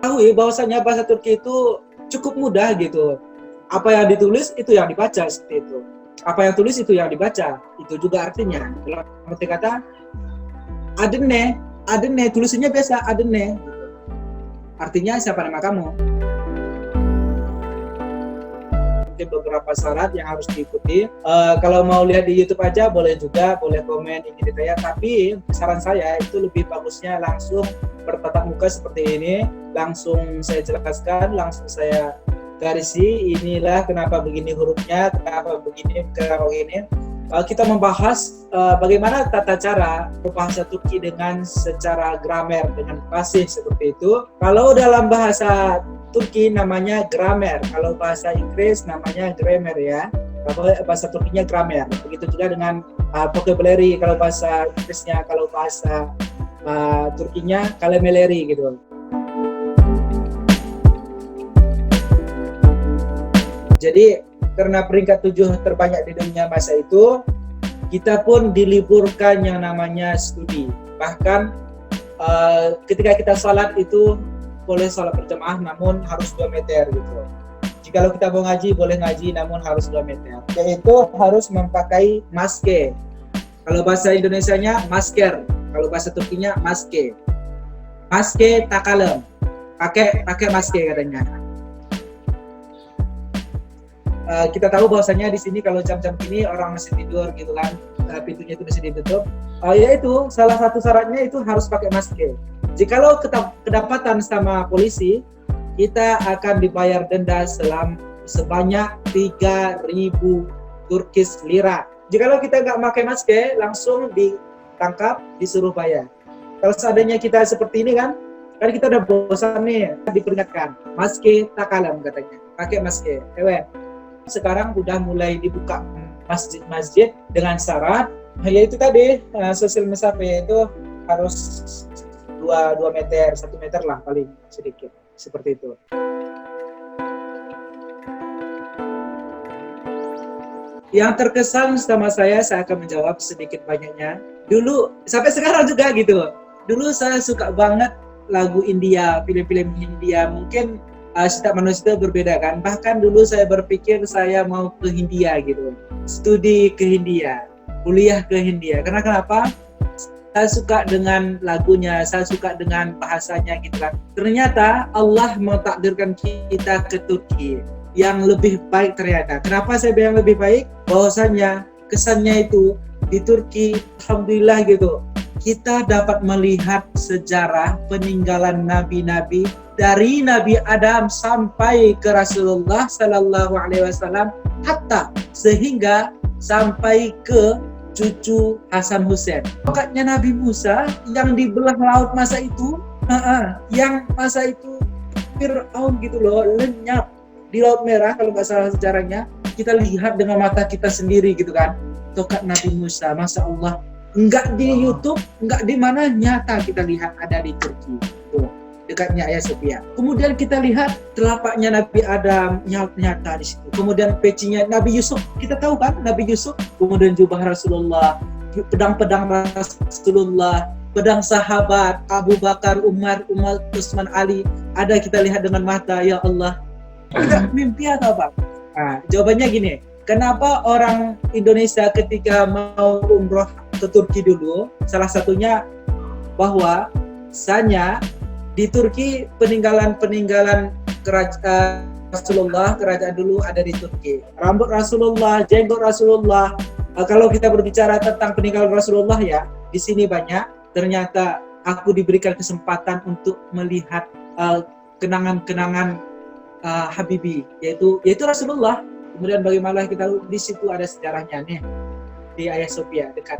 tahu bahwasanya bahasa Turki itu cukup mudah gitu. Apa yang ditulis itu yang dibaca, seperti itu. Apa yang tulis itu yang dibaca. Itu juga artinya. Dalam arti kata adene tulisannya biasa adene. Artinya siapa nama kamu? Mungkin beberapa syarat yang harus diikuti. Kalau mau lihat di YouTube aja boleh juga, boleh komen ini detailnya. Tapi saran saya itu lebih bagusnya langsung bertatap muka seperti ini, langsung saya jelaskan, langsung saya garisi, inilah kenapa begini hurufnya, kenapa begini. Kita membahas bagaimana tata cara berbahasa Turki dengan secara gramer, dengan fasih seperti itu. Kalau dalam bahasa Turki namanya grammar, kalau bahasa Inggris namanya grammar ya. Kalau bahasa Turkinya grammar. Begitu juga dengan vocabulary kalau bahasa Inggrisnya, kalau bahasa Turkinya kelimeleri gitu. Jadi karena peringkat 7 terbanyak di dunia masa itu, kita pun diliburkan yang namanya studi. Bahkan ketika kita salat itu boleh salat berjamaah namun harus 2 meter gitu. Jikalau kita mau ngaji boleh ngaji namun harus 2 meter. Yaitu harus memakai maske. Kalau bahasa Indonesianya masker, kalau bahasa Turkinya maske. Maske takalem. Pakai maske katanya. Kita tahu bahwasanya di sini kalau jam-jam ini orang masih tidur gitu kan, pintunya itu masih ditutup. Yaitu salah satu syaratnya itu harus pakai masker. Jikalau kedapatan sama polisi, kita akan dibayar denda sebanyak 3.000 Turkish lira. Jikalau kita nggak pakai masker, langsung ditangkap, disuruh bayar. Kalau seandainya kita seperti ini kan kita udah bosan nih, diperingatkan, masker takalem katanya, pakai masker. Sekarang udah mulai dibuka masjid-masjid dengan syarat yaitu tadi social mesafe itu harus 2 meter, 1 meter lah paling sedikit, seperti itu. Yang terkesan sama saya akan menjawab sedikit banyaknya. Dulu sampai sekarang juga gitu. Dulu saya suka banget lagu India, film-film India. Mungkin setiap manusia berbeda kan. Bahkan dulu saya berpikir saya mau ke Hindia gitu. Studi ke Hindia, kuliah ke Hindia. Karena kenapa? Saya suka dengan lagunya, saya suka dengan bahasanya gitu kan. Ternyata Allah mentakdirkan kita ke Turki yang lebih baik ternyata. Kenapa saya bilang lebih baik? Bahwasanya kesannya itu di Turki, alhamdulillah gitu, kita dapat melihat sejarah peninggalan nabi-nabi dari Nabi Adam sampai ke Rasulullah Sallallahu Alaihi Wasallam, hatta sehingga sampai ke cucu Hasan Hussein. Pokoknya Nabi Musa yang dibelah laut masa itu, yang masa itu Fir'aun gitu loh, lenyap di Laut Merah kalau nggak salah sejarahnya. Kita lihat dengan mata kita sendiri gitu kan. Tokat Nabi Musa, Masya Allah. Enggak di YouTube, enggak di mana, nyata kita lihat ada di Turki. Tuh, dekatnya Hagia Sophia. Kemudian kita lihat telapaknya Nabi Adam, nyata di situ. Kemudian pecinya Nabi Yusuf, kita tahu kan Nabi Yusuf. Kemudian jubah Rasulullah, pedang-pedang Rasulullah, pedang sahabat Abu Bakar, Umar, Utsman, Ali. Ada kita lihat dengan mata, ya Allah. Kita mimpi atau apa? Nah, jawabannya gini. Kenapa orang Indonesia ketika mau umroh ke Turki dulu, salah satunya bahwa misalnya di Turki peninggalan kerajaan Rasulullah, kerajaan dulu ada di Turki. Rambut Rasulullah, jenggot Rasulullah. Kalau kita berbicara tentang peninggalan Rasulullah ya, di sini banyak. Ternyata aku diberikan kesempatan untuk melihat kenangan-kenangan Habibi, yaitu Rasulullah. Kemudian bagaimana kita di situ ada sejarahnya nih di Hagia Sophia dekat.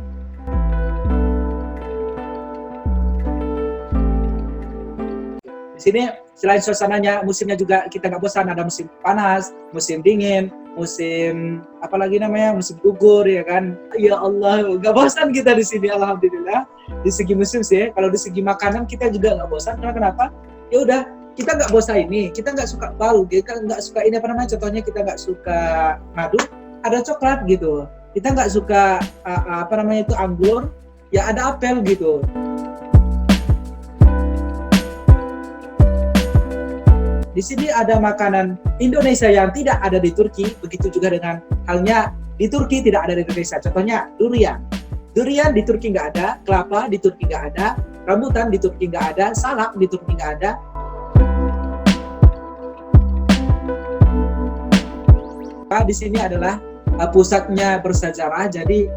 Di sini selain suasananya, musimnya juga kita nggak bosan. Ada musim panas, musim dingin, musim apa lagi namanya, musim gugur ya kan. Ya Allah, nggak bosan kita di sini, alhamdulillah. Di segi musim sih, kalau di segi makanan kita juga nggak bosan. Karena kenapa? Ya udah, kita nggak bosan ini, kita nggak suka bau, kita nggak suka ini apa namanya, contohnya kita nggak suka madu, ada coklat gitu. Kita nggak suka apa namanya itu anggur, ya ada apel gitu. Di sini ada makanan Indonesia yang tidak ada di Turki, begitu juga dengan halnya di Turki tidak ada di Indonesia. Contohnya durian. Durian di Turki nggak ada, kelapa di Turki nggak ada, rambutan di Turki nggak ada, salak di Turki nggak ada. Di sini adalah pusatnya bersejarah, jadi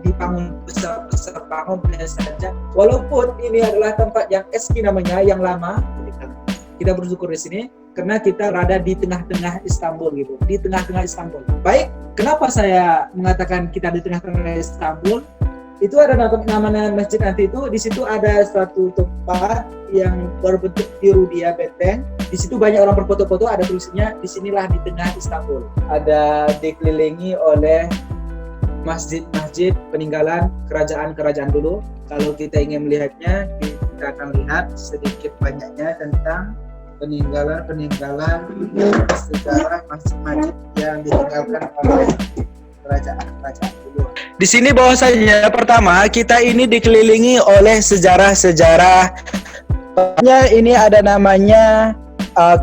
dibangun besar-besar bangun biasa saja. Walaupun ini adalah tempat yang eski namanya, yang lama, kita bersyukur di sini karena kita berada di tengah-tengah Istanbul gitu, di tengah-tengah Istanbul. Baik, kenapa saya mengatakan kita di tengah-tengah Istanbul? Itu ada namanya Masjid Anti itu, di situ ada suatu tempat yang berbentuk biru dia benteng. Di situ banyak orang berfoto-foto, ada tulisannya disinilah di tengah Istanbul. Ada dikelilingi oleh masjid-masjid peninggalan kerajaan-kerajaan dulu. Kalau kita ingin melihatnya, kita akan lihat sedikit banyaknya tentang peninggalan sejarah masjid-masjid yang ditinggalkan oleh kerajaan-kerajaan dulu. Di sini bahwasanya pertama kita ini dikelilingi oleh sejarah-sejarah. Ini ada namanya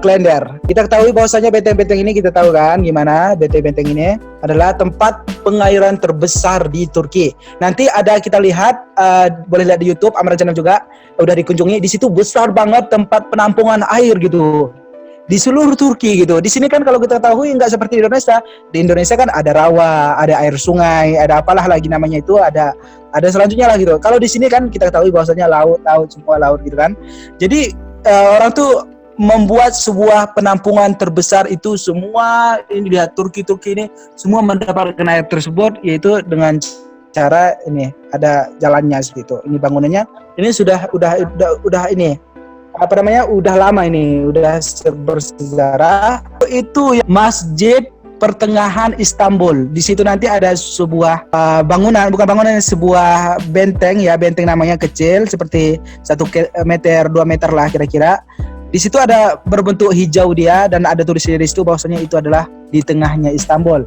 Klender. Kita ketahui bahwasanya benteng-benteng ini, kita tahu kan gimana benteng-benteng ini adalah tempat pengairan terbesar di Turki. Nanti ada kita lihat, boleh lihat di YouTube Amran Channel juga udah dikunjungi. Di situ besar banget tempat penampungan air gitu di seluruh Turki gitu. Di sini kan kalau kita ketahui nggak seperti di Indonesia. Di Indonesia kan ada rawa, ada air sungai, ada apalah lagi namanya itu, ada selanjutnya lah gitu. Kalau di sini kan kita ketahui bahwasanya laut semua laut gitu kan. Jadi orang tuh membuat sebuah penampungan terbesar itu semua ini, lihat Turki ini semua mendapatkan air tersebut, yaitu dengan cara ini ada jalannya seperti itu. Ini bangunannya ini sudah ini apa namanya, udah lama ini, udah bersejarah. Itu Masjid Pertengahan Istanbul. Di situ nanti ada sebuah bangunan, bukan bangunan, sebuah benteng ya, benteng namanya kecil seperti 1 meter 2 meter lah kira-kira. Di situ ada berbentuk hijau dia dan ada tulisannya di situ bahwasanya itu adalah di tengahnya Istanbul.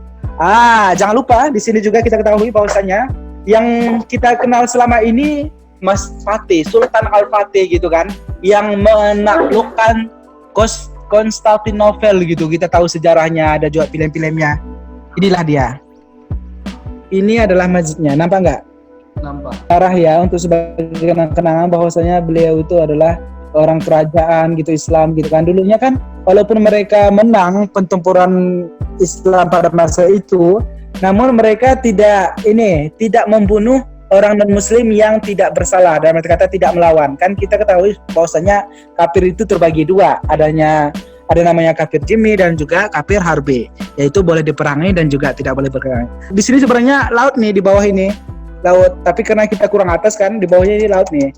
Jangan lupa di sini juga kita ketahui bahwasanya yang kita kenal selama ini Mas Fatih, Sultan Al-Fatih gitu kan, yang menaklukkan Konstantinopel gitu. Kita tahu sejarahnya, ada juga film-filmnya. Inilah dia. Ini adalah masjidnya, nampak nggak? Nampak. Arah ya, untuk sebagai kenangan bahwasanya beliau itu adalah orang kerajaan gitu, Islam gitu kan. Dulunya kan walaupun mereka menang pertempuran Islam pada masa itu, namun mereka tidak membunuh orang non-muslim yang tidak bersalah, dalam arti kata tidak melawan. Kan kita ketahui bahwasanya kafir itu terbagi dua, ada namanya kafir zimmi dan juga kafir harbi, yaitu boleh diperangi dan juga tidak boleh berperang. Di sini sebenarnya laut nih, di bawah ini laut, tapi karena kita kurang atas kan, di bawahnya ini laut nih.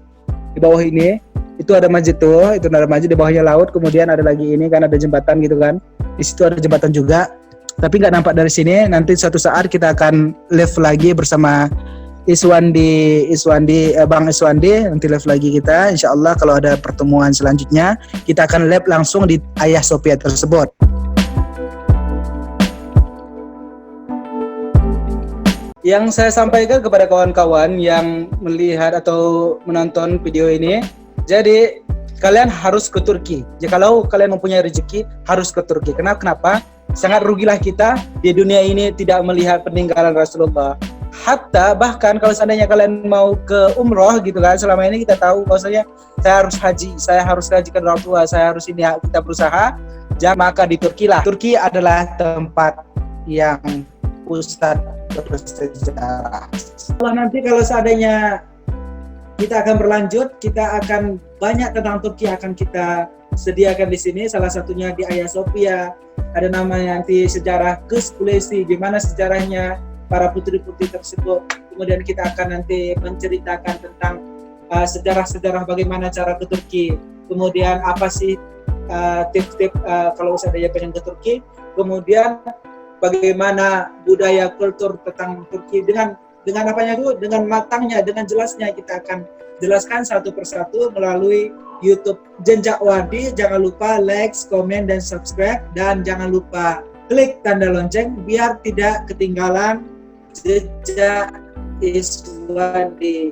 Di bawah ini itu ada masjid tuh, itu ada masjid, di bawahnya laut, kemudian ada lagi ini kan ada jembatan gitu kan. Di situ ada jembatan juga, tapi nggak nampak dari sini. Nanti suatu saat kita akan live lagi bersama Bang Iswandi, nanti live lagi kita. Insyaallah kalau ada pertemuan selanjutnya, kita akan live langsung di Hagia Sophia tersebut. Yang saya sampaikan kepada kawan-kawan yang melihat atau menonton video ini, jadi kalian harus ke Turki. Kalau kalian mempunyai rezeki, harus ke Turki. Kenapa? Sangat rugilah kita di dunia ini tidak melihat peninggalan Rasulullah. Hatta bahkan kalau seandainya kalian mau ke umroh gitu kan, selama ini kita tahu bahwasanya saya harus hajikan orang tua, saya harus ini, kita berusaha. Maka di Turki lah. Turki adalah tempat yang pusat bersejarah. Nanti kalau seandainya kita akan berlanjut, kita akan banyak tentang Turki akan kita sediakan di sini. Salah satunya di Hagia Sophia, ada namanya nanti sejarah Kız Kulesi, gimana sejarahnya para putri-putri tersebut. Kemudian kita akan nanti menceritakan tentang sejarah-sejarah bagaimana cara ke Turki. Kemudian apa sih tips-tips kalau seandainya pengen ke Turki. Kemudian bagaimana budaya kultur tentang Turki dengan apanya itu, dengan matangnya, dengan jelasnya kita akan jelaskan satu persatu melalui YouTube Jenjak Wadi. Jangan lupa like, komen, dan subscribe, dan jangan lupa klik tanda lonceng biar tidak ketinggalan jejak Iswandi.